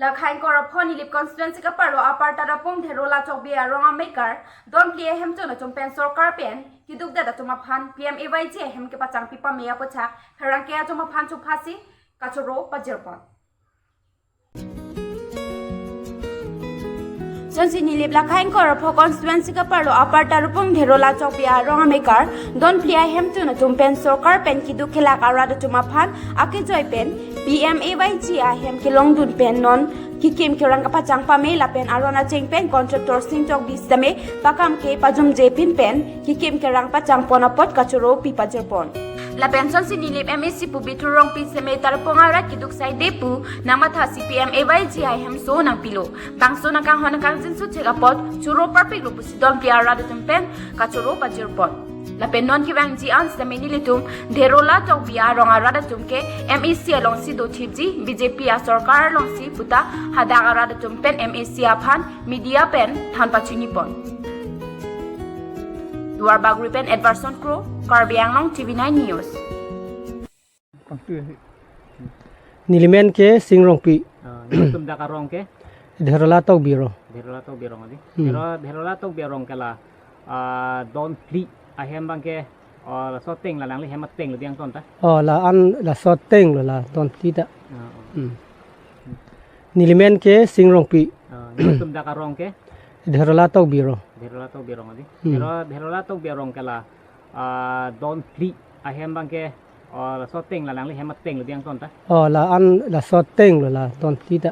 La khain korapon ilip constituency ka paro aparta da pong therola chokbia ronga maker don play hem chona chompen sarkar pen kiduk da choma phan PMAYG hem ke pachang pipa meya pocha harang ke choma phan chu phasi kachoro pajerpon Sonsi nilip la khain korapon constituency ka paro aparta rupong therola chokbia ronga maker don play hem chona chompen sarkar pen kiduk khela kara da choma phan ake joy pen PMAYG hem ke long dun pen non Kikim kirang kapachang pame la pen arona cheng pen contractor sing chok bisame pakam ke pajum je pin pen kikim kirang pachang ponapot kachuro pi pajerpon la pension sinilip MSC pu biturong pisame tarponga ra kiduk sai depu namatha CPM AYG hem so nang pilo bangso na kang hona kang jinsu chegapot churo parpik rupu sidon piara de tempen kachuro pajerpon La penon ki wang ji ans dami nilitum derola tok biya ronga rada tumke MEC along si do chipji BJP a sarkar along si puta hadaga rada tumpen MEC aphan media pen than pachini pon Duar bagri pen Edwardson Crow Karbiang long TV9 News Nilimen ke singrong pi tum da karong ke dherola tok biro ngadi dherola tok birong kala don pli ahem bangke soteng la lang le hemat teng le diang ton ta la an la soteng la ton tita Nilimen ke singrong pi tum da karong ke dherola tok biro ngadi dherola tok birong kala don pli ahem bangke soteng la lang le hemat teng le diang ton ta la an la soteng la ton tita